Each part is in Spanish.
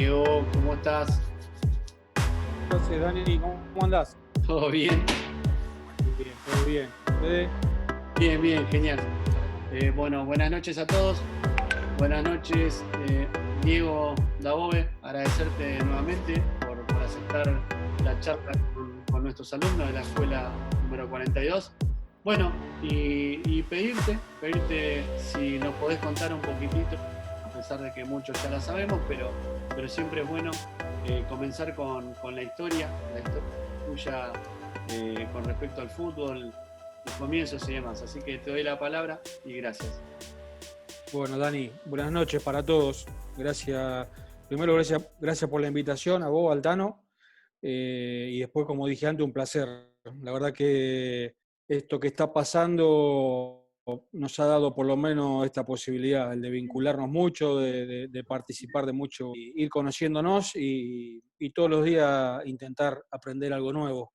Diego, ¿cómo estás? Entonces, Dani, ¿cómo andás? ¿Todo bien? Bien, todo bien. ¿Ustedes? Bien, bien, genial. Bueno, buenas noches a todos. Buenas noches, Diego Dabove. Agradecerte nuevamente por aceptar la charla con nuestros alumnos de la escuela número 42. Bueno, y pedirte si nos podés contar un poquitito, a pesar de que muchos ya la sabemos, pero siempre es bueno comenzar con la historia tuya con respecto al fútbol, los comienzos y demás. Así que te doy la palabra y gracias. Bueno, Dani, buenas noches para todos. Gracias. Primero, gracias por la invitación a vos, Altano. Y después, como dije antes, un placer. La verdad que esto que está pasando nos ha dado por lo menos esta posibilidad, el de vincularnos mucho, de participar de mucho, ir conociéndonos y todos los días intentar aprender algo nuevo.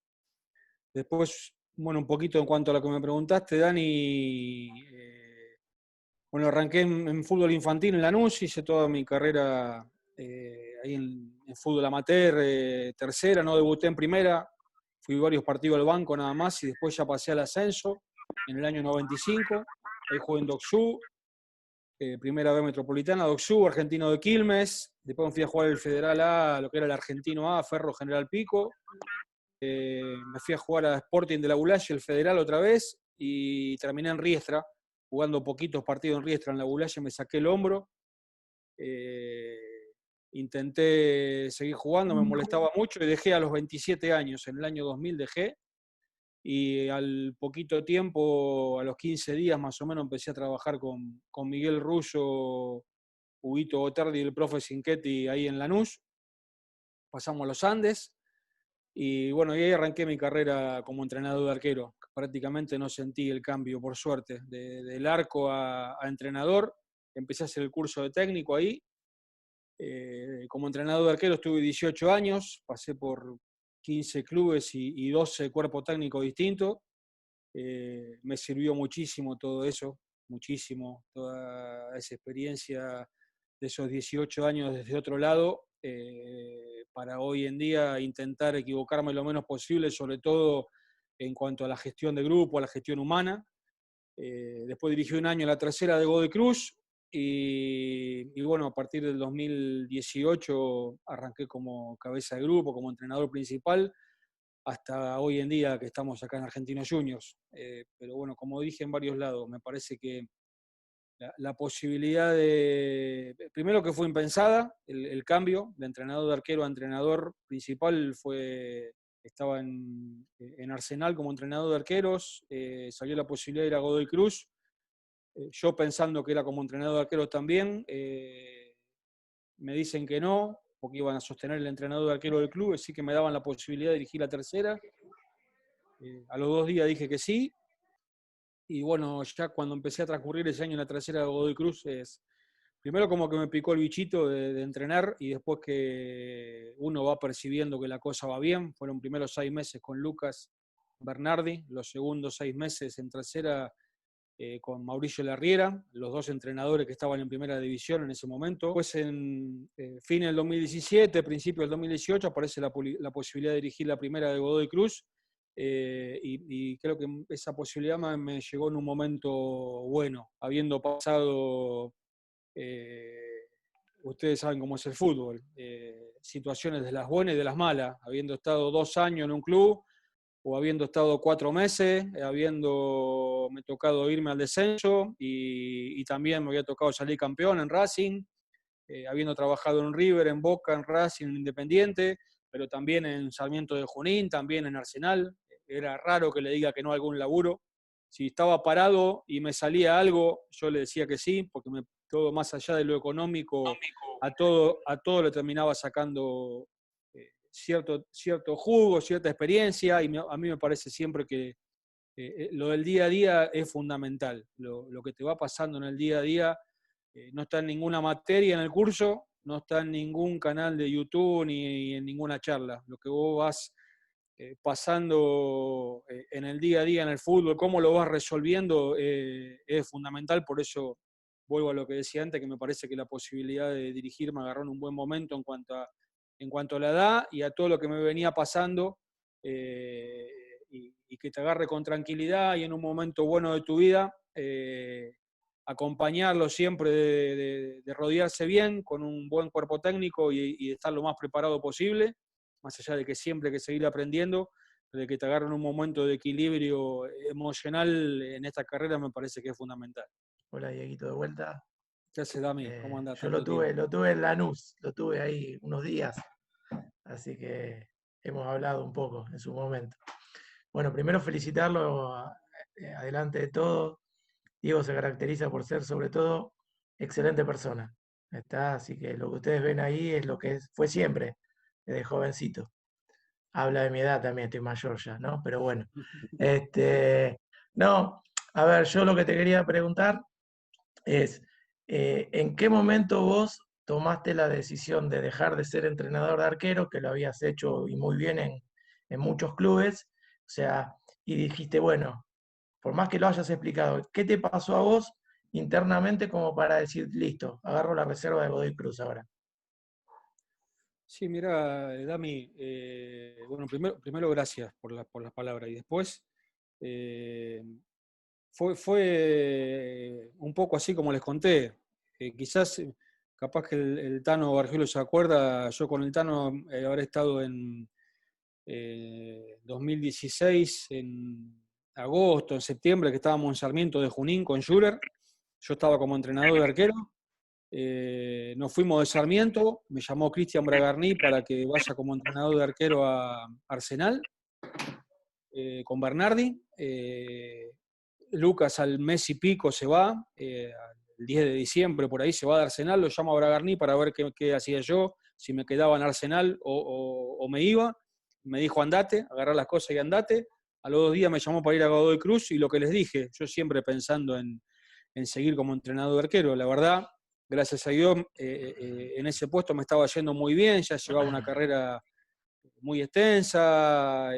Después, bueno, un poquito en cuanto a lo que me preguntaste, Dani, bueno, arranqué en fútbol infantil en Lanús, hice toda mi carrera ahí en fútbol amateur, tercera, no debuté en primera, fui varios partidos al banco nada más y después ya pasé al ascenso en el año 95, ahí jugué en Docsú, primera B Metropolitana, Docsú, Argentino de Quilmes, después me fui a jugar el Federal A, lo que era el Argentino A, Ferro General Pico, me fui a jugar a Sporting de la Bulaya, el Federal otra vez, y terminé en Riestra, jugando poquitos partidos en Riestra. En la Bulaya me saqué el hombro, eh, intenté seguir jugando, me molestaba mucho y dejé a los 27 años, en el año 2000 dejé, y al poquito tiempo, a los 15 días más o menos, empecé a trabajar con Miguel Russo, Huguito Gotardi y el profe Cinquetti ahí en Lanús. Pasamos a los Andes. Y bueno, y ahí arranqué mi carrera como entrenador de arquero. Prácticamente no sentí el cambio, por suerte, del arco a entrenador. Empecé a hacer el curso de técnico ahí. Como entrenador de arquero estuve 18 años, pasé por 15 clubes y 12 cuerpos técnicos distintos. Me sirvió muchísimo todo eso, muchísimo, toda esa experiencia de esos 18 años desde otro lado, para hoy en día intentar equivocarme lo menos posible, sobre todo en cuanto a la gestión de grupo, a la gestión humana. Después dirigí un año en la tercera de Godoy Cruz y bueno, a partir del 2018 arranqué como cabeza de grupo, como entrenador principal, hasta hoy en día que estamos acá en Argentinos Juniors. Pero bueno, como dije en varios lados, me parece que la posibilidad de, primero que fue impensada, el cambio de entrenador de arquero a entrenador principal estaba en Arsenal como entrenador de arqueros, salió la posibilidad de ir a Godoy Cruz, yo pensando que era como entrenador de arqueros también, me dicen que no, porque iban a sostener el entrenador de arquero del club, así que me daban la posibilidad de dirigir la tercera. A los 2 días dije que sí, y bueno, ya cuando empecé a transcurrir ese año en la tercera de Godoy Cruz, primero como que me picó el bichito de entrenar y después que uno va percibiendo que la cosa va bien. Fueron primeros 6 meses con Lucas Bernardi, los segundos 6 meses en tercera con Mauricio Larriera, los dos entrenadores que estaban en primera división en ese momento. Pues en fin del 2017, principio del 2018, aparece la posibilidad de dirigir la primera de Godoy Cruz. Y creo que esa posibilidad me llegó en un momento bueno, habiendo pasado, ustedes saben cómo es el fútbol, situaciones de las buenas y de las malas, habiendo estado 2 años en un club, o habiendo estado 4 meses, me tocado irme al descenso y también me había tocado salir campeón en Racing, habiendo trabajado en River, en Boca, en Racing, en Independiente, pero también en Sarmiento de Junín, también en Arsenal. Era raro que le diga que no a algún laburo. Si estaba parado y me salía algo, yo le decía que sí, porque todo más allá de lo económico, a todo le terminaba sacando cierto jugo, cierta experiencia, y a mí me parece siempre que lo del día a día es fundamental. Lo que te va pasando en el día a día no está en ninguna materia en el curso, no está en ningún canal de YouTube ni en ninguna charla. Lo que vos vas pasando en el día a día en el fútbol, cómo lo vas resolviendo, es fundamental. Por eso vuelvo a lo que decía antes, que me parece que la posibilidad de dirigir me agarró en un buen momento en cuanto a la edad y a todo lo que me venía pasando, y que te agarre con tranquilidad y en un momento bueno de tu vida, acompañarlo siempre de rodearse bien, con un buen cuerpo técnico y de estar lo más preparado posible, más allá de que siempre hay que seguir aprendiendo, de que te agarre en un momento de equilibrio emocional en esta carrera me parece que es fundamental. Hola Dieguito, de vuelta. ¿Qué hace, Dami? ¿Cómo andás Yo tanto tiempo? lo tuve en Lanús, lo tuve ahí unos días, así que hemos hablado un poco en su momento. Bueno, primero felicitarlo adelante de todo. Diego se caracteriza por ser sobre todo excelente persona. ¿Está? Así que lo que ustedes ven ahí es lo que fue siempre, desde jovencito. Habla de mi edad también, estoy mayor ya, ¿no? Pero bueno. No, a ver, yo lo que te quería preguntar es, ¿en qué momento vos tomaste la decisión de dejar de ser entrenador de arquero, que lo habías hecho y muy bien en muchos clubes? O sea, y dijiste, bueno, por más que lo hayas explicado, ¿qué te pasó a vos internamente como para decir, listo, agarro la reserva de Godoy Cruz ahora? Sí, mira, Dami, bueno, primero gracias por las palabras y después eh, fue un poco así como les conté. Quizás, capaz que el Tano Bargielo se acuerda, yo con el Tano habré estado en 2016, en agosto, en septiembre, que estábamos en Sarmiento de Junín con Schuller. Yo estaba como entrenador de arquero. Nos fuimos de Sarmiento, me llamó Cristian Bragarni para que vaya como entrenador de arquero a Arsenal, con Bernardi. Lucas al mes y pico se va, el 10 de diciembre por ahí se va de Arsenal, lo llamo a Bragarni para ver qué hacía yo, si me quedaba en Arsenal o me iba. Me dijo andate, agarrar las cosas y andate. A los 2 días me llamó para ir a Godoy Cruz y lo que les dije, yo siempre pensando en seguir como entrenador de arquero. La verdad, gracias a Dios, en ese puesto me estaba yendo muy bien, ya llevaba una carrera muy extensa,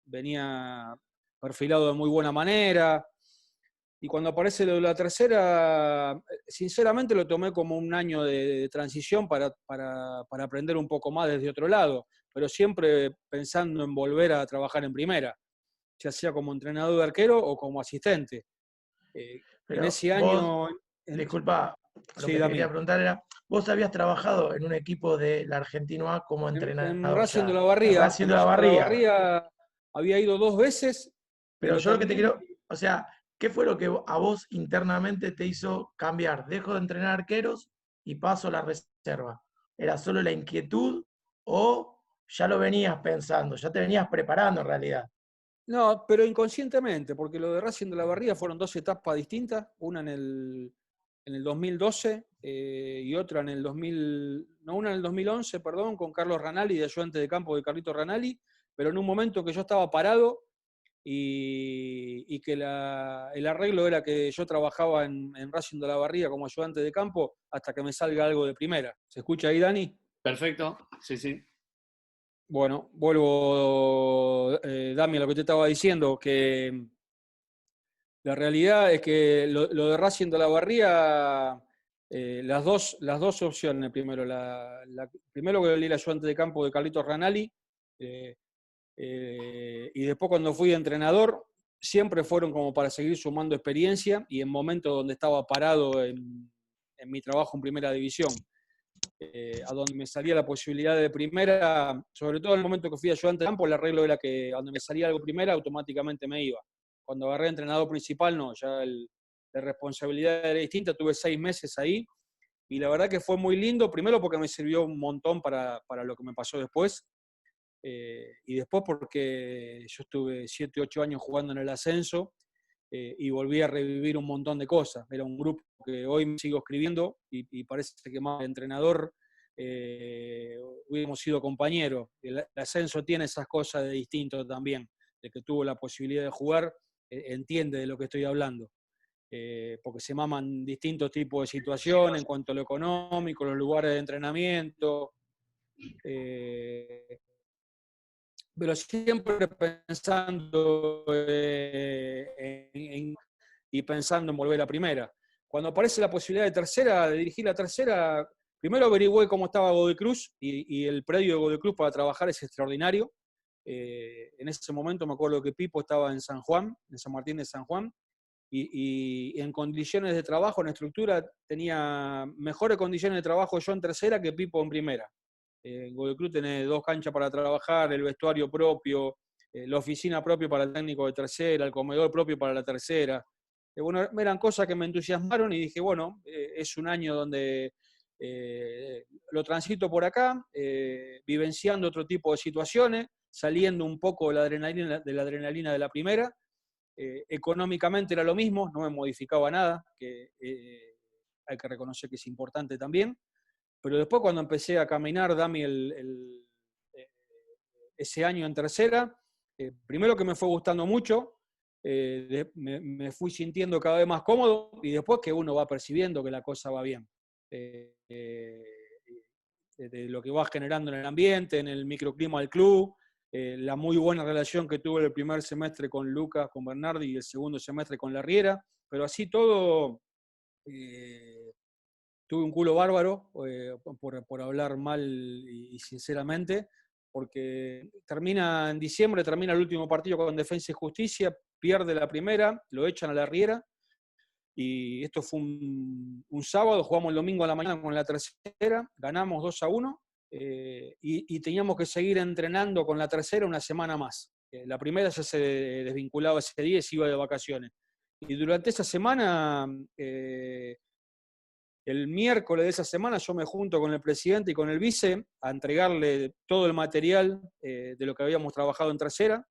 venía perfilado de muy buena manera. Y cuando aparece lo de la tercera, sinceramente lo tomé como un año de transición para aprender un poco más desde otro lado, pero siempre pensando en volver a trabajar en primera, ya sea como entrenador de arquero o como asistente. En Pero ese vos, año... disculpa, lo Sí, que te quería Dami. preguntar era, vos habías trabajado en un equipo del Argentino A como En entrenador Racing de ya, la en Barría, Racing en de la Racing de la Barría. Barría había ido 2 veces, Pero pero yo lo que te terminé. quiero, o sea, ¿qué fue lo que a vos internamente te hizo cambiar? Dejo de entrenar arqueros y paso a la reserva. ¿Era solo la inquietud o ya lo venías pensando, ya te venías preparando en realidad? No, pero inconscientemente, porque lo de Racing de la Barría fueron 2 etapas distintas, una en el 2012 y otra en el 2000, no, una en el 2011, perdón, con Carlos Ranalli, de ayudante de campo de Carlito Ranalli, pero en un momento que yo estaba parado y que el arreglo era que yo trabajaba en Racing de la Barría como ayudante de campo hasta que me salga algo de primera. ¿Se escucha ahí, Dani? Perfecto, sí, sí. Bueno, vuelvo, Dami, a lo que te estaba diciendo, que la realidad es que lo de Racing de la Barría, las dos opciones, primero que el ayudante de campo de Carlitos Ranalli, y después cuando fui entrenador, siempre fueron como para seguir sumando experiencia y en momentos donde estaba parado en mi trabajo en primera división. A donde me salía la posibilidad de primera, sobre todo en el momento que fui ayudante de campo, el arreglo era que a donde me salía algo primera, automáticamente me iba. Cuando agarré entrenador principal, no, ya la responsabilidad era distinta, tuve 6 meses ahí, y la verdad que fue muy lindo, primero porque me sirvió un montón para lo que me pasó después, y después porque yo estuve 7, 8 años jugando en el ascenso, y volví a revivir un montón de cosas. Era un grupo que hoy me sigo escribiendo y parece que más que entrenador hubiéramos sido compañeros. El ascenso tiene esas cosas de distinto también, de que tuvo la posibilidad de jugar, entiende de lo que estoy hablando. Porque se maman distintos tipos de situaciones en cuanto a lo económico, los lugares de entrenamiento, pero siempre pensando y pensando en volver a primera. cuando aparece la posibilidad de tercera, de dirigir la tercera, primero averigüé cómo estaba Godoy Cruz, y el predio de Godoy Cruz para trabajar es extraordinario. En ese momento me acuerdo que Pipo estaba en San Juan, en San Martín de San Juan, y en condiciones de trabajo, en estructura, tenía mejores condiciones de trabajo yo en tercera que Pipo en primera. Godoy Cruz tiene 2 canchas para trabajar, el vestuario propio, la oficina propia para el técnico de tercera, el comedor propio para la tercera. Bueno, eran cosas que me entusiasmaron y dije, bueno, es un año donde lo transito por acá, vivenciando otro tipo de situaciones, saliendo un poco de la adrenalina de la primera. Económicamente era lo mismo, no me modificaba nada, que hay que reconocer que es importante también. Pero después cuando empecé a caminar, Dami, ese año en tercera, primero que me fue gustando mucho, me fui sintiendo cada vez más cómodo, y después que uno va percibiendo que la cosa va bien. De lo que va generando en el ambiente, en el microclima del club, la muy buena relación que tuve el primer semestre con Lucas, con Bernardi, y el segundo semestre con Larriera, pero así todo, tuve un culo bárbaro, por hablar mal y sinceramente, porque termina en diciembre, termina el último partido con Defensa y Justicia, pierde la primera, lo echan a Larriera, y esto fue un sábado, jugamos el domingo a la mañana con la tercera, ganamos 2-1, y teníamos que seguir entrenando con la tercera una semana más. La primera ya se desvinculaba ese día y se iba de vacaciones. Y durante esa semana, el miércoles de esa semana, yo me junto con el presidente y con el vice a entregarle todo el material de lo que habíamos trabajado en tercera,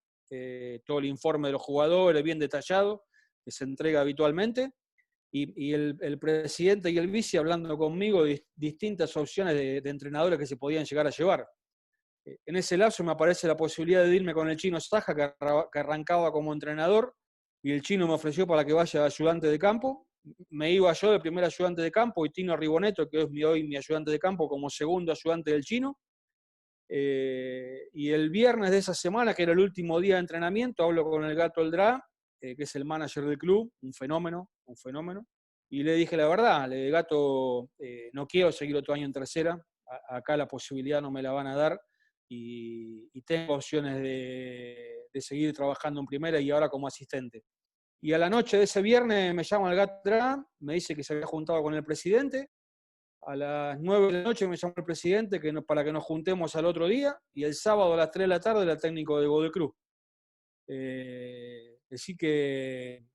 todo el informe de los jugadores bien detallado, que se entrega habitualmente. Y el presidente y el vice hablando conmigo de distintas opciones de entrenadores que se podían llegar a llevar. En ese lapso me aparece la posibilidad de irme con el Chino Saja, que arrancaba como entrenador, y el Chino me ofreció para que vaya de ayudante de campo. Me iba yo de primer ayudante de campo, y Tino Riboneto, que es hoy mi ayudante de campo, como segundo ayudante del Chino. Y el viernes de esa semana, que era el último día de entrenamiento, hablo con el Gato Eldrá, que es el manager del club, un fenómeno. Y le dije la verdad, le dije, Gato, no quiero seguir otro año en tercera, acá la posibilidad no me la van a dar, y tengo opciones de seguir trabajando en primera y ahora como asistente. Y a la noche de ese viernes me llama el Gato Eldrá, me dice que se había juntado con el presidente. A las 9 de la noche me llamó el presidente para que nos juntemos al otro día, y el sábado a las 3 de la tarde era técnico de Godoy Cruz. Así que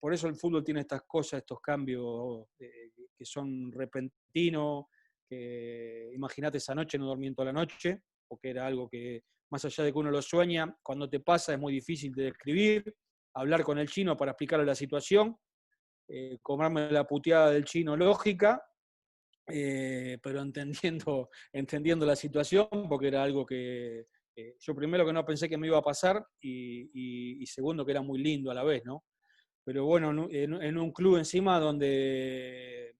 por eso el fútbol tiene estas cosas, estos cambios que son repentinos, que imagínate, esa noche no dormí toda la noche, porque era algo que, más allá de que uno lo sueña, cuando te pasa es muy difícil de describir. Hablar con el Chino para explicarle la situación, comerme la puteada del Chino lógica, pero entendiendo la situación, porque era algo que yo primero que no pensé que me iba a pasar, y segundo que era muy lindo a la vez, ¿no? Pero bueno, en un club encima donde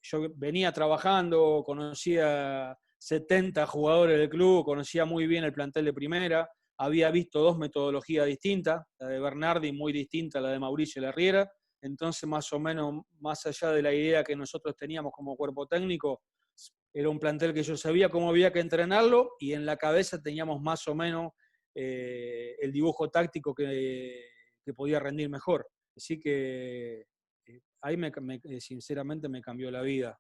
yo venía trabajando, conocía 70 jugadores del club, conocía muy bien el plantel de primera, había visto 2 metodologías distintas, la de Bernardi muy distinta a la de Mauricio Larriera. Entonces, más o menos, más allá de la idea que nosotros teníamos como cuerpo técnico, era un plantel que yo sabía cómo había que entrenarlo, y en la cabeza teníamos más o menos el dibujo táctico que podía rendir mejor. Así que ahí sinceramente me cambió la vida.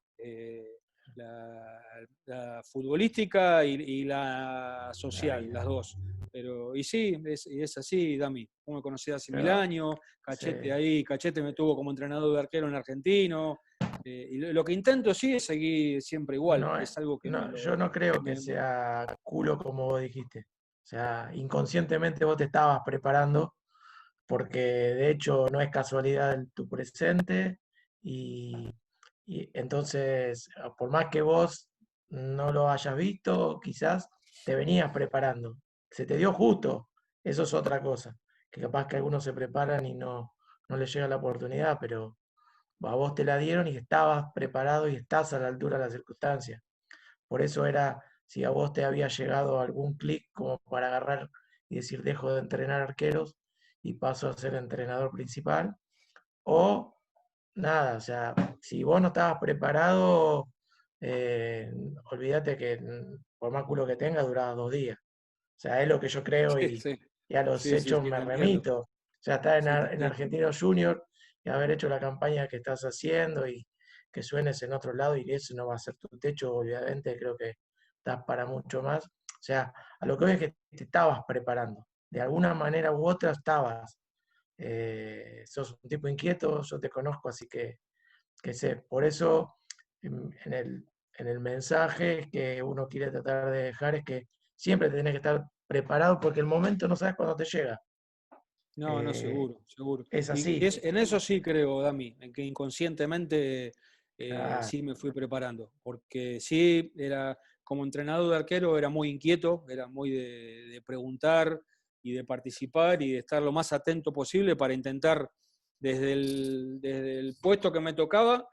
La futbolística y la social, las dos. Pero, y sí, es así, Dami. Uno me conocí hace 1000 años, Cachete Sí. ahí, Cachete me tuvo como entrenador de arquero en Argentino. Y lo que intento sí es seguir siempre igual. No, Es algo que yo no creo que sea culo como vos dijiste. O sea, inconscientemente vos te estabas preparando, porque de hecho no es casualidad tu presente, y, y entonces, por más que vos no lo hayas visto, quizás te venías preparando. Se te dio justo, eso es otra cosa, que capaz que algunos se preparan y no les llega la oportunidad, pero a vos te la dieron y estabas preparado y estás a la altura de las circunstancias. Por eso era si a vos te había llegado algún clic como para agarrar y decir dejo de entrenar arqueros y paso a ser entrenador principal, o nada, o sea, si vos no estabas preparado, olvídate que por más culo que tenga, duraba 2 días. O sea, es lo que yo creo Sí, sí, y a los sí, sí, hechos sí, me te entiendo. remito. O sea, estar Sí, te En entiendo. Argentinos Junior y haber hecho la campaña que estás haciendo y que suenes en otro lado y eso no va a ser tu techo, obviamente, creo que estás para mucho más. O sea, a lo que veo es que te estabas preparando. De alguna manera u otra estabas. Sos un tipo inquieto, yo te conozco, así que sé. Por eso, en el mensaje que uno quiere tratar de dejar es que siempre tenés que estar preparado porque el momento no sabes cuándo te llega. No, no, Eh, seguro, seguro. es Y así. en eso sí creo, Dami, en que inconscientemente Claro, sí me fui preparando, porque sí, era como entrenador de arquero, era muy inquieto, era muy de preguntar y de participar y de estar lo más atento posible para intentar, desde el puesto que me tocaba,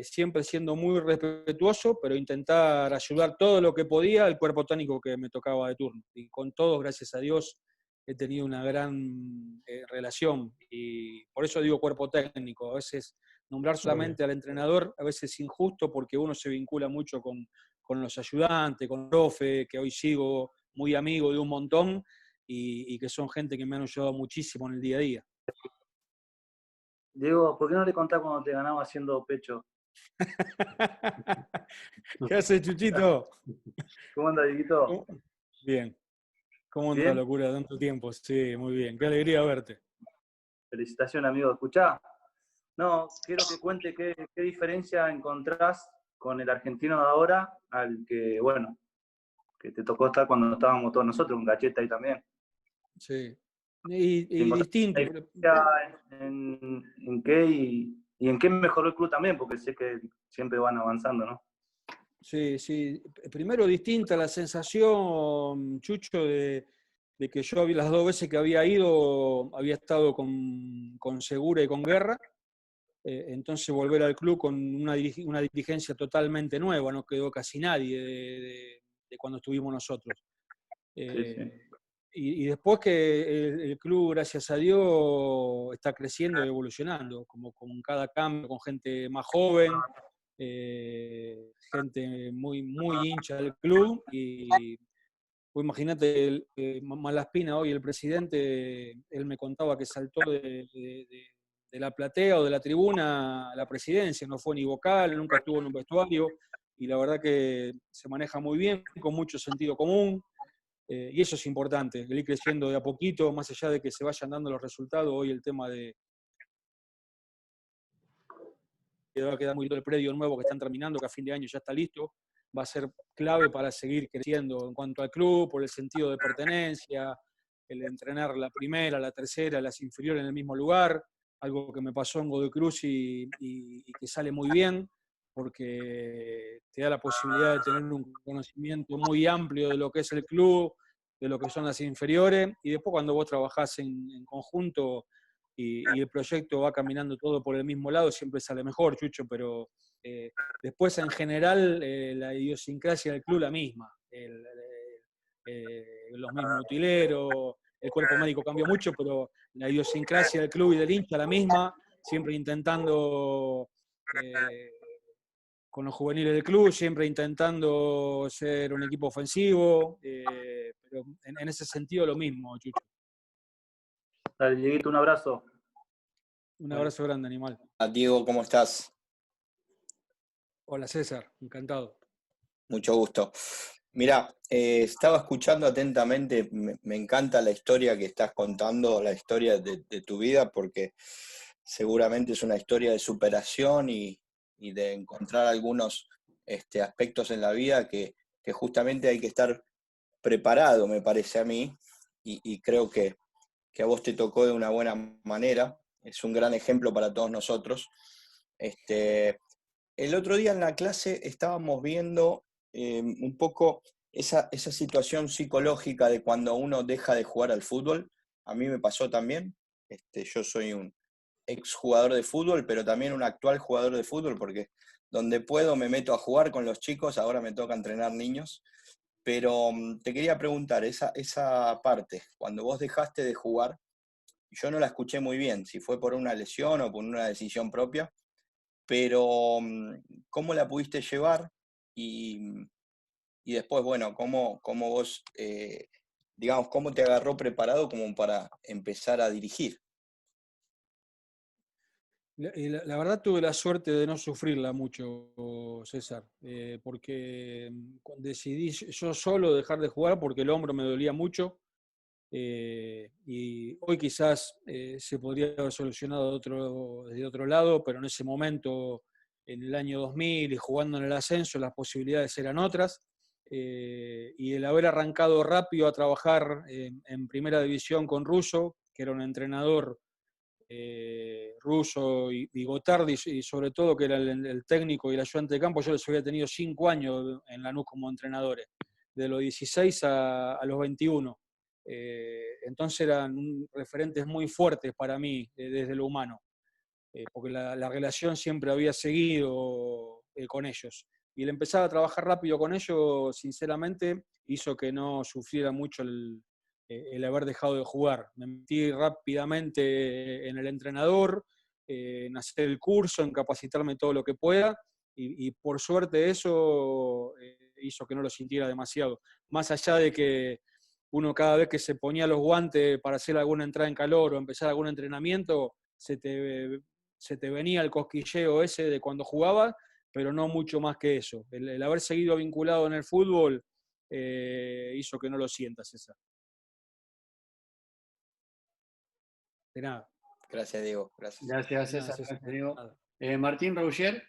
siempre siendo muy respetuoso, pero intentar ayudar todo lo que podía al cuerpo técnico que me tocaba de turno. Y con todos, gracias a Dios, he tenido una gran relación. Y por eso digo cuerpo técnico. A veces nombrar obvio. solamente al entrenador, a veces es injusto porque uno se vincula mucho con los ayudantes, con el profe, que hoy sigo muy amigo de un montón, y que son gente que me han ayudado muchísimo en el día a día. Diego, ¿por qué no le contás cuando te ganaba haciendo pecho? ¿Qué hace, Chuchito? ¿Cómo anda, Dieguito? ¿Cómo? Bien. ¿Cómo anda la ¿Bien? locura de tanto tiempo? Sí, muy bien. Qué alegría verte. Felicitaciones, amigo. ¿Escuchá? No, quiero que cuente qué diferencia encontrás con el argentino de ahora al que, bueno, que te tocó estar cuando estábamos todos nosotros, con Gacheta ahí también. Sí. Si Y encontrás distinto. una diferencia en qué y en qué mejoró el club también, porque sé que siempre van avanzando, ¿no? Sí, sí. Primero distinta la sensación, Chucho, de que yo las 2 veces que había ido, había estado con Segura y con Guerra. Entonces volver al club con una dirigencia totalmente nueva, no quedó casi nadie de cuando estuvimos nosotros. Sí, sí. Y después que el club, gracias a Dios, está creciendo y evolucionando, como con cada cambio, con gente más joven, gente muy hincha del club. Y pues, imagínate, Malaspina hoy, el presidente, él me contaba que saltó de la platea o de la tribuna a la presidencia, no fue ni vocal, nunca estuvo en un vestuario, y la verdad que se maneja muy bien, con mucho sentido común. Y eso es importante, el ir creciendo de a poquito, más allá de que se vayan dando los resultados. Hoy el tema de que va a quedar muy lindo el predio nuevo que están terminando, que a fin de año ya está listo, va a ser clave para seguir creciendo en cuanto al club, por el sentido de pertenencia, el entrenar la primera, la tercera, las inferiores en el mismo lugar, algo que me pasó en Godoy Cruz y que sale muy bien, porque te da la posibilidad de tener un conocimiento muy amplio de lo que es el club, de lo que son las inferiores, y después cuando vos trabajás en conjunto y el proyecto va caminando todo por el mismo lado, siempre sale mejor, Chucho, pero después en general la idiosincrasia del club la misma, los mismos utileros, el cuerpo médico cambió mucho, pero la idiosincrasia del club y del hincha la misma, siempre intentando con los juveniles del club, siempre intentando ser un equipo ofensivo, pero en ese sentido lo mismo, Chucho. Dale, Dieguito, un abrazo. Un abrazo grande, animal. Diego, ¿cómo estás? Hola César, encantado. Mucho gusto. Mirá, estaba escuchando atentamente, me encanta la historia que estás contando, la historia de tu vida, porque seguramente es una historia de superación y de encontrar algunos aspectos en la vida que justamente hay que estar preparado, me parece a mí, y creo que a vos te tocó de una buena manera, es un gran ejemplo para todos nosotros. El otro día en la clase estábamos viendo un poco esa situación psicológica de cuando uno deja de jugar al fútbol. A mí me pasó también. Yo soy un exjugador de fútbol, pero también un actual jugador de fútbol, porque donde puedo me meto a jugar con los chicos, ahora me toca entrenar niños. Pero te quería preguntar, esa parte, cuando vos dejaste de jugar, yo no la escuché muy bien, si fue por una lesión o por una decisión propia, pero ¿cómo la pudiste llevar? Y después, bueno, ¿cómo vos, digamos, cómo te agarró preparado como para empezar a dirigir? La verdad tuve la suerte de no sufrirla mucho, César, porque decidí yo solo dejar de jugar porque el hombro me dolía mucho. Y hoy quizás se podría haber solucionado desde otro lado, pero en ese momento, en el año 2000 y jugando en el ascenso, las posibilidades eran otras. Y el haber arrancado rápido a trabajar en primera división con Russo, que era un entrenador Russo y Gotardi, y sobre todo que era el técnico y el ayudante de campo, yo les había tenido 5 años en Lanús como entrenadores, de los 16 a los 21. Entonces eran referentes muy fuertes para mí desde lo humano, porque la relación siempre había seguido con ellos. Y el empezar a trabajar rápido con ellos, sinceramente, hizo que no sufriera mucho el haber dejado de jugar. Me metí rápidamente en el entrenador, en hacer el curso, en capacitarme todo lo que pueda, y por suerte eso hizo que no lo sintiera demasiado. Más allá de que uno cada vez que se ponía los guantes para hacer alguna entrada en calor o empezar algún entrenamiento, se te venía el cosquilleo ese de cuando jugaba, pero no mucho más que eso. El haber seguido vinculado en el fútbol hizo que no lo sientas, César. De nada. Gracias, Diego. Gracias. Gracias, De nada, César. César. Gracias, Diego. Nada. Martín Rougier.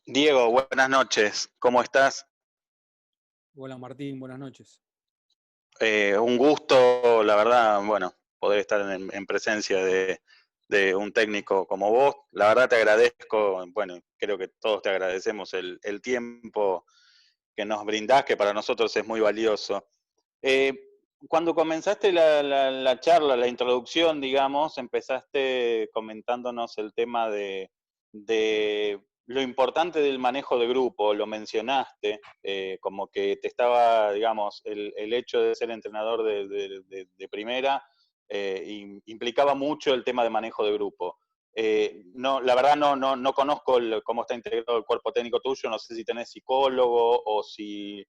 Diego, buenas noches. ¿Cómo estás? Hola Martín, buenas noches. Un gusto, la verdad, bueno, poder estar en presencia de un técnico como vos. La verdad te agradezco, bueno, creo que todos te agradecemos el tiempo que nos brindás, que para nosotros es muy valioso. Cuando comenzaste la charla, la introducción, digamos, empezaste comentándonos el tema de lo importante del manejo de grupo, lo mencionaste, como que te estaba, digamos, el hecho de ser entrenador de primera implicaba mucho el tema de manejo de grupo. No, la verdad no conozco cómo está integrado el cuerpo técnico tuyo, no sé si tenés psicólogo o si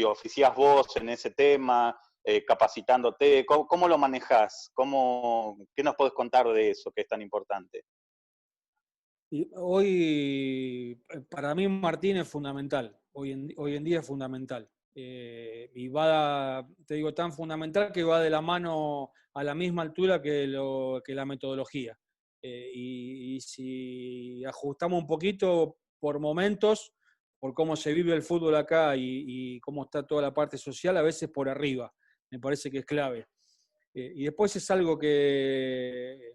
oficiás vos en ese tema, capacitándote, ¿cómo lo manejás? ¿Qué nos podés contar de eso que es tan importante? Y hoy, para mí, Martín es fundamental. Hoy en día es fundamental. Y te digo, tan fundamental que va de la mano a la misma altura que la metodología. Y si ajustamos un poquito por momentos, por cómo se vive el fútbol acá y cómo está toda la parte social, a veces por arriba. Me parece que es clave. Y después es algo que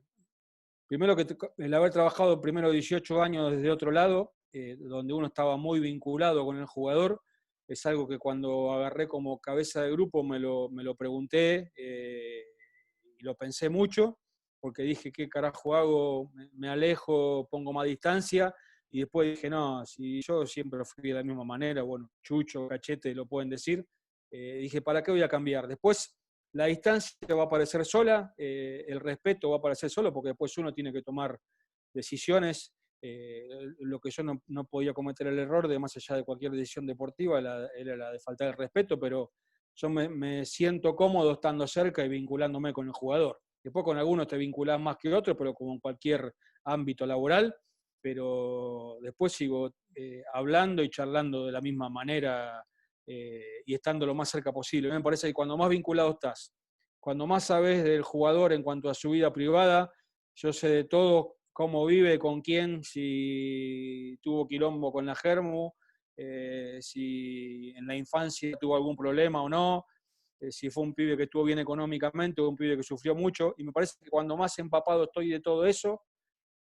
primero que el haber trabajado primero 18 años desde otro lado, donde uno estaba muy vinculado con el jugador, es algo que cuando agarré como cabeza de grupo me lo pregunté y lo pensé mucho, porque dije, ¿qué carajo hago? Me alejo, pongo más distancia, y después dije, no, si yo siempre fui de la misma manera, bueno, Chucho, Cachete, lo pueden decir, dije, ¿para qué voy a cambiar? Después la distancia va a aparecer sola, el respeto va a aparecer solo, porque después uno tiene que tomar decisiones. Lo que yo no podía cometer el error, de más allá de cualquier decisión deportiva, era la de faltar el respeto, pero yo me siento cómodo estando cerca y vinculándome con el jugador. Después con algunos te vinculás más que otros, pero como en cualquier ámbito laboral, pero después sigo hablando y charlando de la misma manera y estando lo más cerca posible. Me parece que cuando más vinculado estás, cuando más sabes del jugador en cuanto a su vida privada, yo sé de todo, cómo vive, con quién, si tuvo quilombo con la germu, si en la infancia tuvo algún problema o no, si fue un pibe que estuvo bien económicamente o un pibe que sufrió mucho. Y me parece que cuando más empapado estoy de todo eso,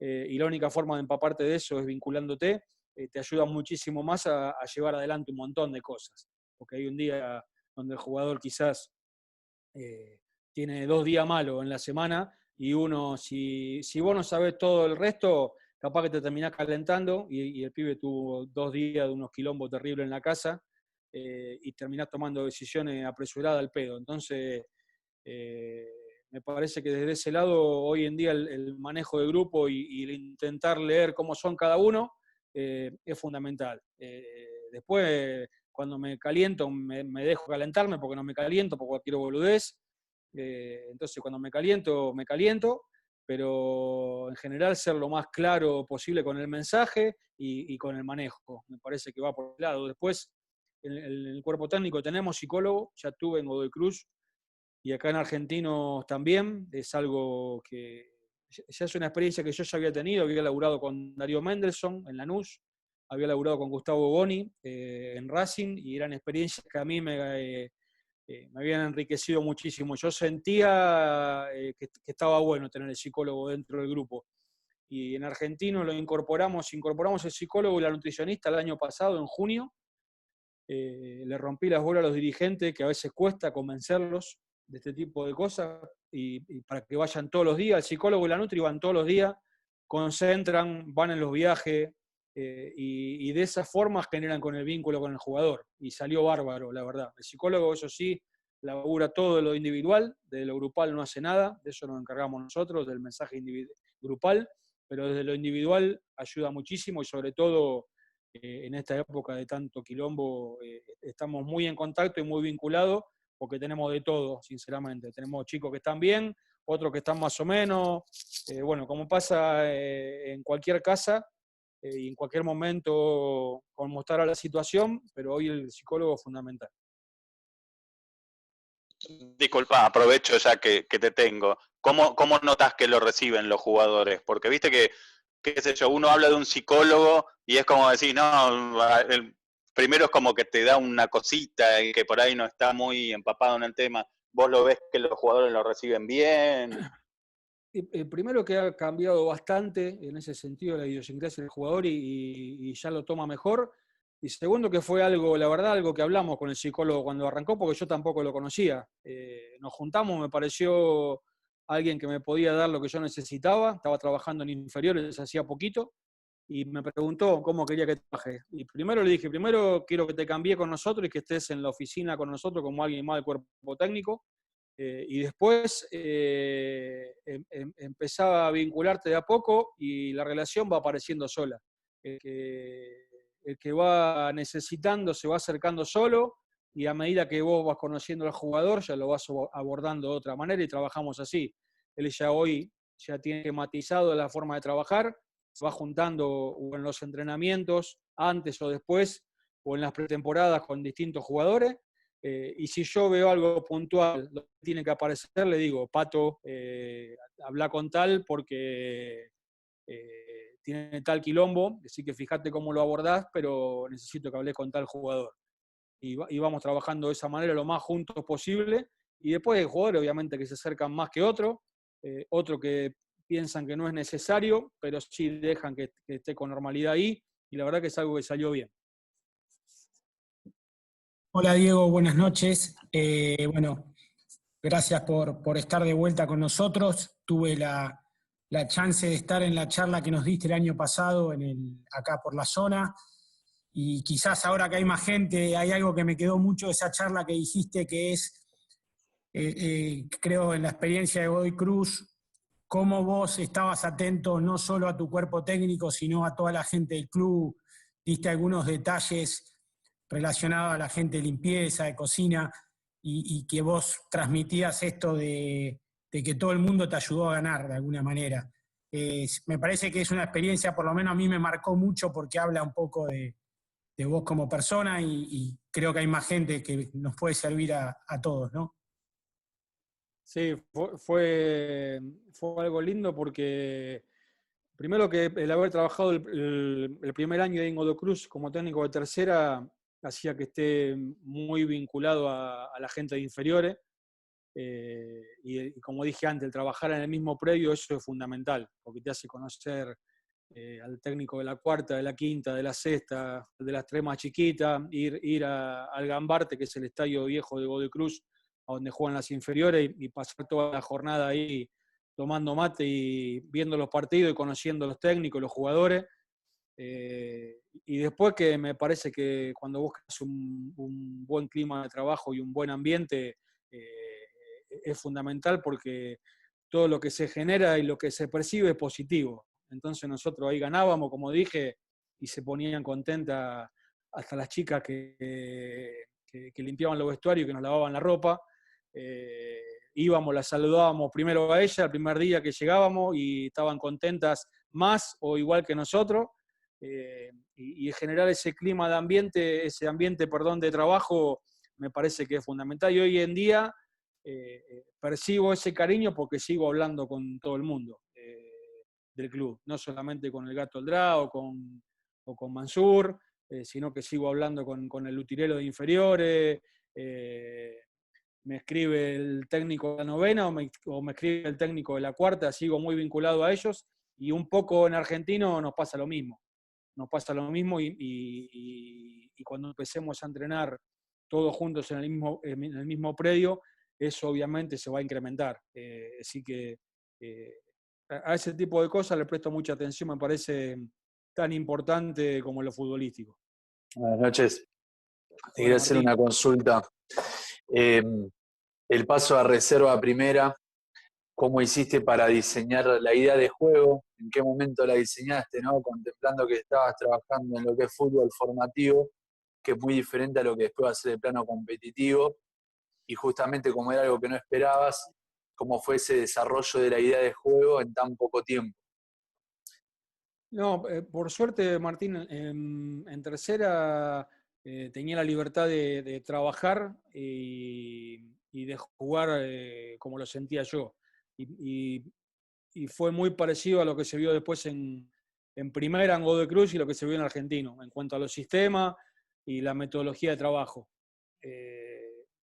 y la única forma de empaparte de eso es vinculándote, te ayuda muchísimo más a llevar adelante un montón de cosas. Porque hay un día donde el jugador quizás tiene 2 días malos en la semana y uno, si vos no sabés todo el resto, capaz que te terminás calentando y el pibe tuvo 2 días de unos quilombos terribles en la casa y terminás tomando decisiones apresuradas al pedo. Entonces, Me parece que desde ese lado, hoy en día, el manejo de grupo y el intentar leer cómo son cada uno es fundamental. Después, cuando me caliento, me dejo calentarme porque no me caliento por cualquier boludez. Entonces, cuando me caliento, pero en general ser lo más claro posible con el mensaje y con el manejo. Me parece que va por el lado. Después, en el cuerpo técnico tenemos psicólogo, ya tuve en Godoy Cruz, y acá en Argentinos también. Es algo que ya es una experiencia que yo ya había tenido. Había laburado con Darío Mendelson en Lanús, había laburado con Gustavo Boni en Racing, y eran experiencias que a mí me habían enriquecido muchísimo. Yo sentía que estaba bueno tener el psicólogo dentro del grupo. Y en Argentino incorporamos el psicólogo y la nutricionista el año pasado, en junio. Le rompí las bolas a los dirigentes, que a veces cuesta convencerlos de este tipo de cosas, y para que vayan todos los días. El psicólogo y la nutri van todos los días, concentran, van en los viajes, y de esa forma generan con el vínculo con el jugador. Y salió bárbaro, la verdad. El psicólogo, eso sí, labura todo de lo individual, de lo grupal no hace nada, de eso nos encargamos nosotros, del mensaje grupal, pero desde lo individual ayuda muchísimo, y sobre todo en esta época de tanto quilombo, estamos muy en contacto y muy vinculados, porque tenemos de todo, sinceramente. Tenemos chicos que están bien, otros que están más o menos. Bueno, como pasa en cualquier casa y en cualquier momento, como estará la situación, pero hoy el psicólogo es fundamental. Disculpa, aprovecho ya que te tengo. ¿Cómo notas que lo reciben los jugadores? Porque viste que, qué sé yo, uno habla de un psicólogo y es como decir, no, primero es como que te da una cosita y que por ahí no está muy empapado en el tema. ¿Vos lo ves que los jugadores lo reciben bien? Primero que ha cambiado bastante en ese sentido la idiosincrasia del jugador, y ya lo toma mejor. Y segundo, que fue algo, la verdad, algo que hablamos con el psicólogo cuando arrancó, porque yo tampoco lo conocía. Nos juntamos, me pareció alguien que me podía dar lo que yo necesitaba. Estaba trabajando en inferiores hacía poquito, y me preguntó cómo quería que trabaje. Y primero le dije, primero quiero que te cambie con nosotros y que estés en la oficina con nosotros como alguien más del cuerpo técnico. Y después empezaba a vincularte de a poco, y la relación va apareciendo sola. El que va necesitando se va acercando solo, y a medida que vos vas conociendo al jugador ya lo vas abordando de otra manera, y trabajamos así. Él ya hoy ya tiene matizado la forma de trabajar, se va juntando o en los entrenamientos, antes o después, o en las pretemporadas con distintos jugadores. Y si yo veo algo puntual, lo que tiene que aparecer, le digo, Pato, habla con tal porque tiene tal quilombo, así que fíjate cómo lo abordás, pero necesito que hables con tal jugador. Y vamos trabajando de esa manera lo más juntos posible. Y después hay jugadores, obviamente, que se acercan más que otros, otros que piensan que no es necesario, pero sí dejan que esté con normalidad ahí, y la verdad que es algo que salió bien. Hola Diego, buenas noches. Bueno, gracias por estar de vuelta con nosotros. Tuve la chance de estar en la charla que nos diste el año pasado acá por la zona, y quizás ahora que hay más gente, hay algo que me quedó mucho de esa charla que dijiste, que es, creo, en la experiencia de Godoy Cruz, cómo vos estabas atento no solo a tu cuerpo técnico, sino a toda la gente del club. Diste algunos detalles relacionado a la gente de limpieza, de cocina, y que vos transmitías esto de que todo el mundo te ayudó a ganar de alguna manera. Me parece que es una experiencia, por lo menos a mí me marcó mucho, porque habla un poco de vos como persona, y creo que hay más gente que nos puede servir a todos, ¿no? Sí, fue algo lindo, porque primero que el haber trabajado el primer año en Godoy Cruz como técnico de tercera hacía que esté muy vinculado a la gente de inferiores, y como dije antes, el trabajar en el mismo predio, eso es fundamental, porque te hace conocer al técnico de la cuarta, de la quinta, de la sexta, de las tres más chiquitas, ir al Gambarte, que es el estadio viejo de Godoy Cruz, a donde juegan las inferiores, y pasar toda la jornada ahí tomando mate y viendo los partidos y conociendo a los técnicos, los jugadores. Y después, que me parece que cuando buscas un buen clima de trabajo y un buen ambiente, es fundamental porque todo lo que se genera y lo que se percibe es positivo. Entonces nosotros ahí ganábamos, como dije, y se ponían contentas hasta las chicas que limpiaban los vestuarios y que nos lavaban la ropa. Íbamos, las saludábamos primero a ella el primer día que llegábamos y estaban contentas más o igual que nosotros. Y generar ese clima de ambiente, de trabajo, me parece que es fundamental. Y hoy en día percibo ese cariño porque sigo hablando con todo el mundo del club, no solamente con el Gato Aldrá o con Mansur, sino que sigo hablando con el utilero de inferiores. Me escribe el técnico de la novena o me escribe el técnico de la cuarta, sigo muy vinculado a ellos, y un poco en Argentino nos pasa lo mismo. Y cuando empecemos a entrenar todos juntos en el mismo predio, eso obviamente se va a incrementar. Así que a ese tipo de cosas le presto mucha atención, me parece tan importante como lo futbolístico. Buenas noches. Te Hola, quería hacer Martín. una consulta. El paso a reserva a primera, ¿cómo hiciste para diseñar la idea de juego? ¿En qué momento la diseñaste, ¿no? Contemplando que estabas trabajando en lo que es fútbol formativo, que es muy diferente a lo que después va a ser el plano competitivo, y justamente como era algo que no esperabas, ¿cómo fue ese desarrollo de la idea de juego en tan poco tiempo? No, por suerte, Martín, en tercera tenía la libertad de trabajar y de jugar como lo sentía yo. Y fue muy parecido a lo que se vio después en primera, en Godoy Cruz, y lo que se vio en Argentino, en cuanto a los sistemas y la metodología de trabajo.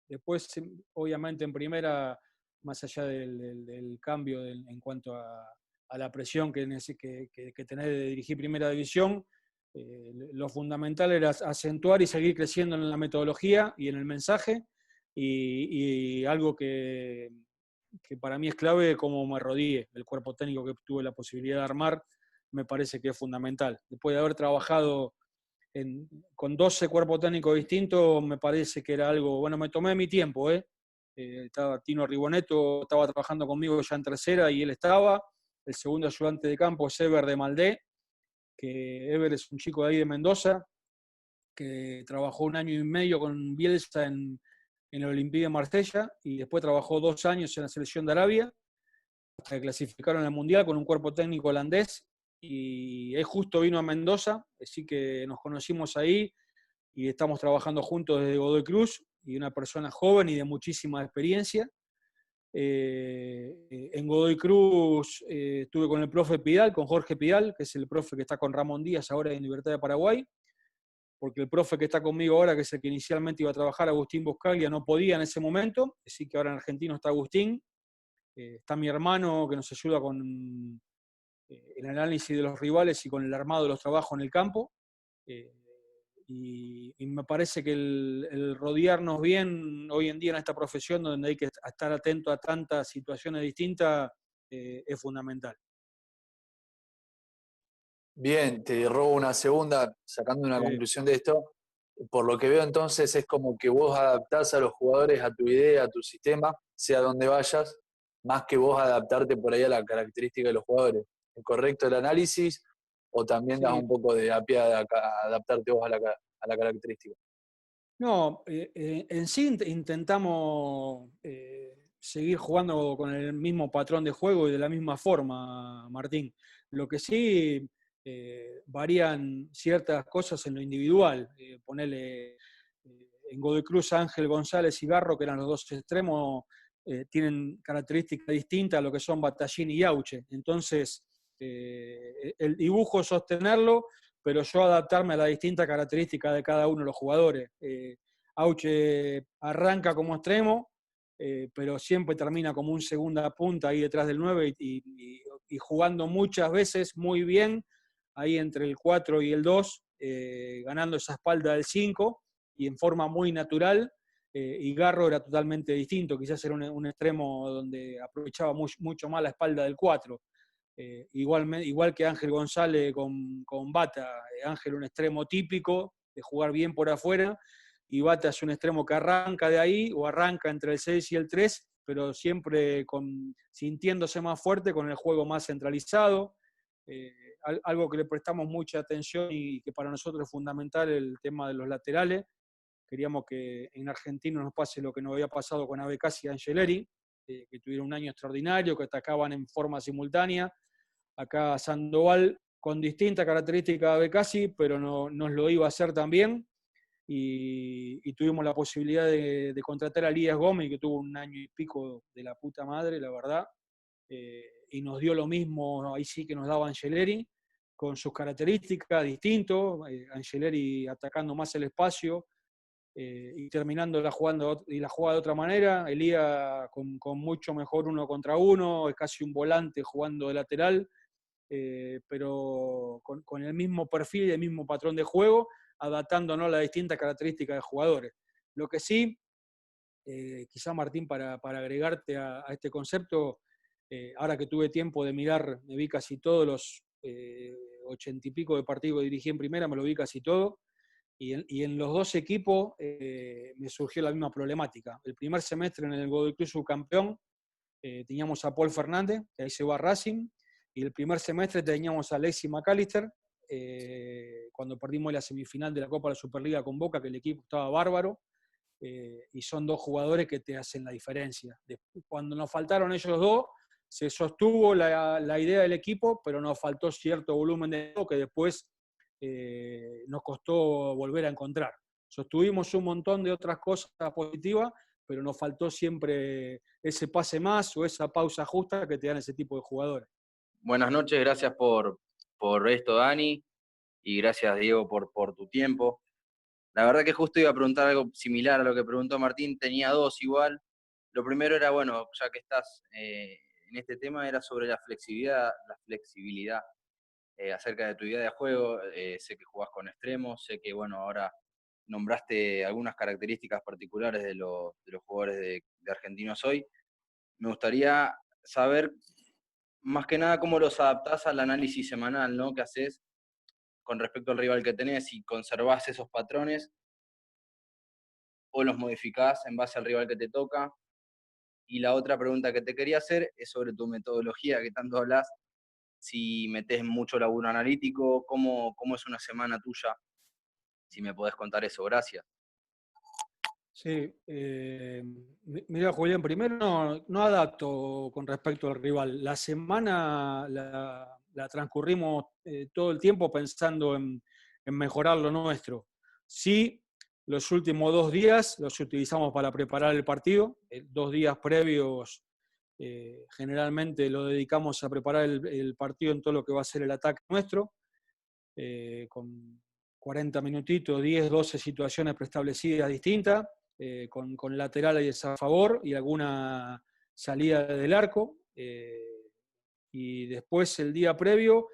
Después, obviamente, en primera, más allá del cambio en cuanto a la presión que tenés de dirigir primera división, lo fundamental era acentuar y seguir creciendo en la metodología y en el mensaje, y algo que para mí es clave, como me rodeé, el cuerpo técnico que tuve la posibilidad de armar, me parece que es fundamental. Después de haber trabajado con 12 cuerpos técnicos distintos, me parece que era algo, bueno, me tomé mi tiempo, estaba Tino Riboneto, estaba trabajando conmigo ya en tercera y él estaba. El segundo ayudante de campo es Ever de Maldé, que Ever es un chico de ahí de Mendoza, que trabajó 1 año y medio con Bielsa en el Olympique de Marsella, y después trabajó 2 años en la selección de Arabia, hasta que clasificaron al Mundial con un cuerpo técnico holandés, y él justo vino a Mendoza, así que nos conocimos ahí, y estamos trabajando juntos desde Godoy Cruz, y una persona joven y de muchísima experiencia. En Godoy Cruz estuve con el profe Pidal, con Jorge Pidal, que es el profe que está con Ramón Díaz ahora en Libertad de Paraguay, porque el profe que está conmigo ahora, que es el que inicialmente iba a trabajar, Agustín Buscaglia, no podía en ese momento, así que ahora en Argentino está Agustín, está mi hermano que nos ayuda con el análisis de los rivales y con el armado de los trabajos en el campo, y me parece que el rodearnos bien hoy en día en esta profesión, donde hay que estar atento a tantas situaciones distintas, es fundamental. Bien, te robo una segunda, sacando una conclusión de esto. Por lo que veo entonces es como que vos adaptás a los jugadores a tu idea, a tu sistema, sea donde vayas, más que vos adaptarte por ahí a la característica de los jugadores. ¿Es correcto el análisis o también das un poco de pie a adaptarte vos a la característica? No, en sí intentamos seguir jugando con el mismo patrón de juego y de la misma forma, Martín. Lo que sí varían ciertas cosas en lo individual. Ponerle en Godoy Cruz, Ángel González y Garro, que eran los 2 extremos, tienen características distintas a lo que son Batallín y Auche. Entonces, el dibujo es sostenerlo, pero yo adaptarme a las distintas características de cada uno de los jugadores. Auche arranca como extremo, pero siempre termina como un segunda punta ahí detrás del 9 y jugando muchas veces muy bien ahí entre el 4 y el 2, ganando esa espalda del 5 y en forma muy natural. Y Garro era totalmente distinto, quizás era un extremo donde aprovechaba mucho más la espalda del 4. Igual que Ángel González con Bata. Ángel un extremo típico de jugar bien por afuera, y Bata es un extremo que arranca de ahí o arranca entre el 6 y el 3 pero siempre sintiéndose más fuerte, con el juego más centralizado. Algo que le prestamos mucha atención y que para nosotros es fundamental, el tema de los laterales. Queríamos que en Argentina nos pase lo que nos había pasado con Abecasi y Angeleri, que tuvieron un año extraordinario, que atacaban en forma simultánea. Acá Sandoval, con distintas características de Abecasi, pero no nos lo iba a hacer también. Y tuvimos la posibilidad de contratar a Elías Gómez, que tuvo un año y pico de la puta madre, la verdad. Y nos dio lo mismo, ahí sí que nos daba Angeleri, con sus características distintos, Angeleri atacando más el espacio, y terminando la jugada de otra manera. Elías con mucho mejor 1 contra 1, es casi un volante jugando de lateral, pero con el mismo perfil y el mismo patrón de juego, adaptándonos a las distintas características de jugadores. Lo que sí, quizá Martín, para agregarte a este concepto, ahora que tuve tiempo de mirar, me vi casi todos los 80 y pico de partidos que dirigí en primera, me lo vi casi todo. Y en los dos equipos me surgió la misma problemática. El primer semestre en el Godoy Cruz subcampeón teníamos a Paul Fernández, que ahí se va a Racing, y el primer semestre teníamos a Alexis McAllister, cuando perdimos la semifinal de la Copa de la Superliga con Boca, que el equipo estaba bárbaro, y son dos jugadores que te hacen la diferencia. Cuando nos faltaron ellos dos, se sostuvo la idea del equipo, pero nos faltó cierto volumen de juego que después nos costó volver a encontrar. Sostuvimos un montón de otras cosas positivas, pero nos faltó siempre ese pase más o esa pausa justa que te dan ese tipo de jugadores. Buenas noches, gracias por esto, Dani, y gracias, Diego, por tu tiempo. La verdad que justo iba a preguntar algo similar a lo que preguntó Martín, tenía dos igual. Lo primero era, bueno, ya que estás en este tema, era sobre la flexibilidad acerca de tu idea de juego. Sé que jugás con extremos, sé que, bueno, ahora nombraste algunas características particulares de los jugadores de Argentinos hoy. Me gustaría saber, más que nada, cómo los adaptás al análisis semanal, ¿no?, que haces con respecto al rival que tenés, y conservás esos patrones o los modificás en base al rival que te toca. Y la otra pregunta que te quería hacer es sobre tu metodología, que tanto hablas, si metés mucho laburo analítico, cómo es una semana tuya, si me podés contar eso. Gracias. Sí, mira, Julián, primero no adapto con respecto al rival. La semana la transcurrimos todo el tiempo pensando en mejorar lo nuestro. Sí, los últimos 2 días los utilizamos para preparar el partido. 2 días previos generalmente lo dedicamos a preparar el partido en todo lo que va a ser el ataque nuestro, con 40 minutitos, 10, 12 situaciones preestablecidas distintas, con laterales a favor y alguna salida del arco. Y después, el día previo,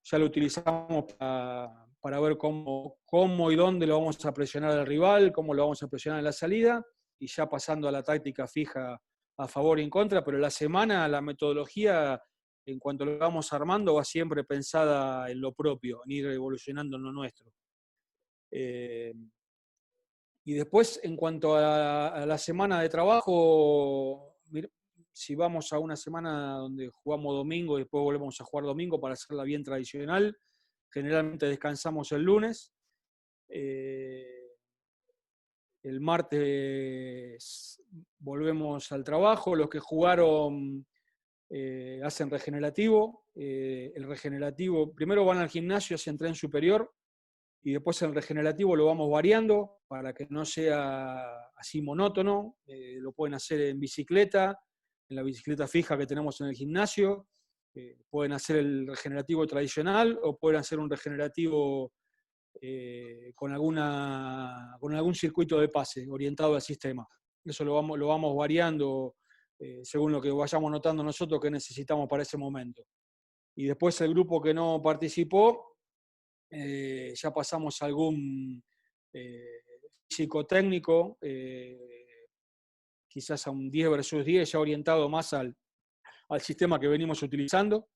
ya lo utilizamos para ver cómo y dónde lo vamos a presionar al rival, cómo lo vamos a presionar en la salida, y ya pasando a la táctica fija a favor y en contra. Pero la semana, la metodología, en cuanto lo vamos armando, va siempre pensada en lo propio, en ir evolucionando en lo nuestro. Y después, en cuanto a la semana de trabajo, si vamos a una semana donde jugamos domingo y después volvemos a jugar domingo para hacerla bien tradicional, generalmente descansamos el lunes. El martes volvemos al trabajo. Los que jugaron hacen regenerativo. El regenerativo, primero van al gimnasio, hacen tren superior, y después el regenerativo lo vamos variando para que no sea así monótono. Lo pueden hacer en bicicleta, en la bicicleta fija que tenemos en el gimnasio. Pueden hacer el regenerativo tradicional o pueden hacer un regenerativo con algún circuito de pase orientado al sistema. Eso lo vamos variando según lo que vayamos notando nosotros que necesitamos para ese momento. Y después el grupo que no participó, ya pasamos a algún psicotécnico, quizás a un 10 versus 10, ya orientado más al sistema que venimos utilizando.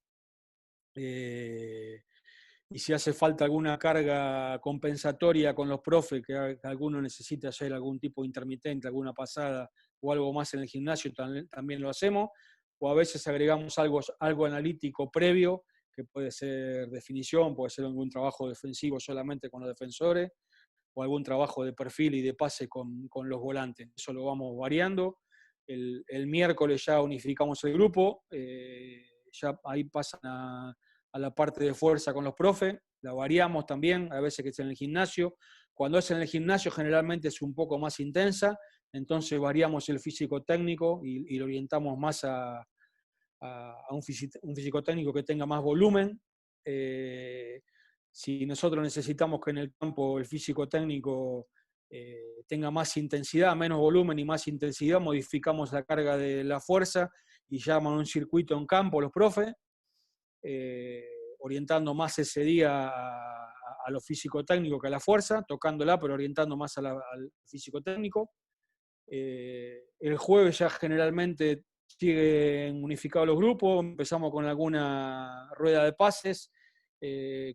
Y y si hace falta alguna carga compensatoria con los profes, que alguno necesite hacer algún tipo de intermitente, alguna pasada o algo más en el gimnasio, también lo hacemos, o a veces agregamos algo analítico previo, que puede ser definición, puede ser algún trabajo defensivo solamente con los defensores, o algún trabajo de perfil y de pase con los volantes. Eso lo vamos variando. El miércoles ya unificamos el grupo, ya ahí pasan a la parte de fuerza con los profes, la variamos también, a veces que es en el gimnasio. Cuando es en el gimnasio generalmente es un poco más intensa, entonces variamos el físico técnico y lo orientamos más a un físico técnico que tenga más volumen. Si nosotros necesitamos que en el campo el físico técnico tenga más intensidad, menos volumen y más intensidad, modificamos la carga de la fuerza y llaman un circuito en campo los profes, orientando más ese día a lo físico-técnico que a la fuerza, tocándola, pero orientando más al físico-técnico. El jueves ya generalmente siguen unificados los grupos, empezamos con alguna rueda de pases,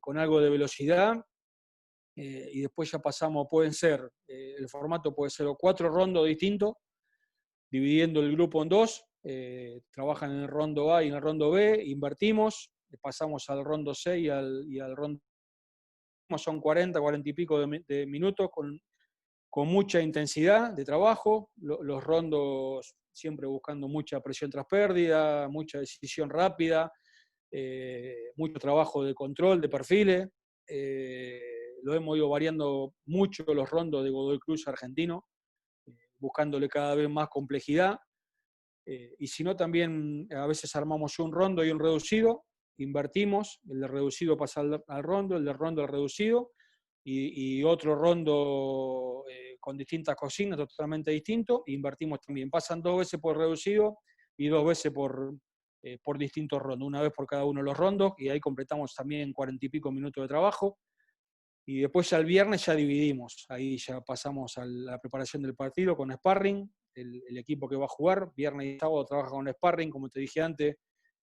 con algo de velocidad, y después ya pasamos, el formato puede ser 4 rondos distintos, dividiendo el grupo en 2, trabajan en el rondo A y en el rondo B, invertimos, pasamos al rondo C y al rondo, son 40 y pico de minutos con mucha intensidad de trabajo, los rondos siempre buscando mucha presión tras pérdida, mucha decisión rápida, mucho trabajo de control, de perfiles, lo hemos ido variando mucho los rondos de Godoy Cruz argentino, buscándole cada vez más complejidad, y si no también a veces armamos un rondo y un reducido, invertimos, el de reducido pasa al rondo, el de rondo al reducido, y otro rondo con distintas consignas totalmente distintos, e invertimos también. Pasan 2 veces por reducido y 2 veces por distintos rondos, una vez por cada uno de los rondos, y ahí completamos también 40 y pico minutos de trabajo. Y después ya el viernes ya dividimos, ahí ya pasamos a la preparación del partido con sparring, el equipo que va a jugar, viernes y sábado trabaja con sparring, como te dije antes,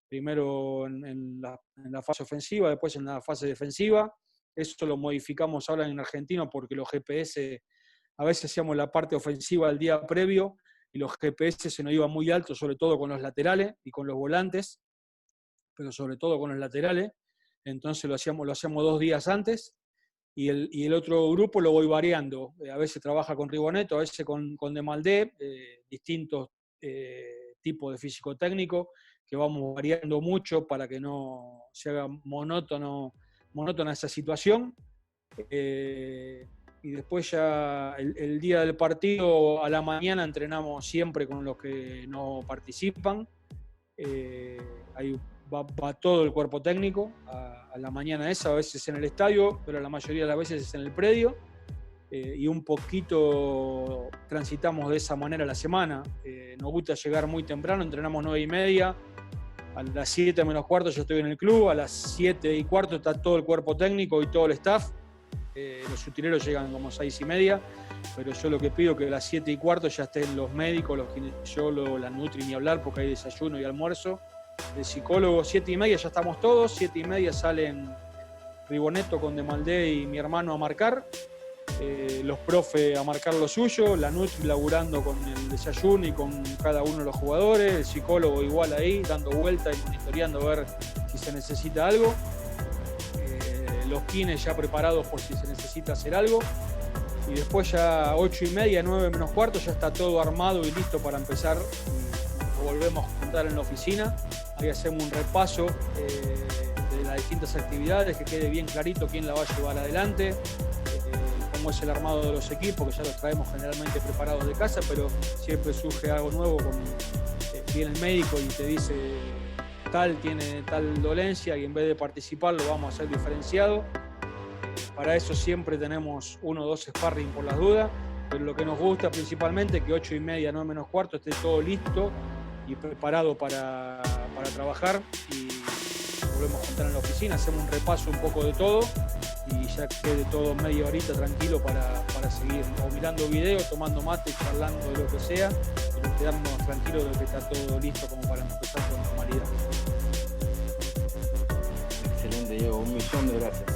primero en la fase ofensiva, después en la fase defensiva. Eso lo modificamos ahora en Argentina porque los GPS, a veces hacíamos la parte ofensiva el día previo y los GPS se nos iban muy altos, sobre todo con los laterales y con los volantes, pero sobre todo con los laterales. Entonces lo hacemos 2 días antes y el otro grupo lo voy variando. A veces trabaja con Riboneto, a veces con Demaldé, distintos tipos de físico técnico que vamos variando mucho para que no se haga monótona esa situación. Y después ya el día del partido a la mañana entrenamos siempre con los que no participan. Ahí va todo el cuerpo técnico a la mañana esa, a veces en el estadio, pero la mayoría de las veces es en el predio. Y un poquito transitamos de esa manera la semana. Nos gusta llegar muy temprano, entrenamos 9:30. A las 7 menos cuarto yo estoy en el club, a las 7 y cuarto está todo el cuerpo técnico y todo el staff. Los utileros llegan como 6:30, pero yo lo que pido es que a las 7 y cuarto ya estén los médicos, los kinesiólogos, la nutri ni hablar, porque hay desayuno y almuerzo. El psicólogo, 7:30 ya estamos todos, 7:30 salen Riboneto con Demaldé y mi hermano a marcar, los profes a marcar lo suyo, la nutri laburando con el desayuno y con cada uno de los jugadores, el psicólogo igual ahí, dando vueltas y monitoreando a ver si se necesita algo. Los kines ya preparados por si se necesita hacer algo, y después ya 8:30, 9 menos cuarto ya está todo armado y listo para empezar. Nos volvemos a juntar en la oficina, ahí hacemos un repaso de las distintas actividades, que quede bien clarito quién la va a llevar adelante, cómo es el armado de los equipos, que ya los traemos generalmente preparados de casa, pero siempre surge algo nuevo, viene el médico y te dice tal tiene tal dolencia y en vez de participar lo vamos a hacer diferenciado. Para eso siempre tenemos 1 o 2 sparring por las dudas, pero lo que nos gusta principalmente es que 8:30, 9 menos cuarto esté todo listo y preparado para trabajar, y volvemos a juntar en la oficina, hacemos un repaso un poco de todo y ya quede todo media horita tranquilo para seguir o mirando videos, tomando mate, charlando de lo que sea, pero quedarnos tranquilos de que está todo listo como para empezar con normalidad. Excelente, Diego, 1.000.000 de gracias.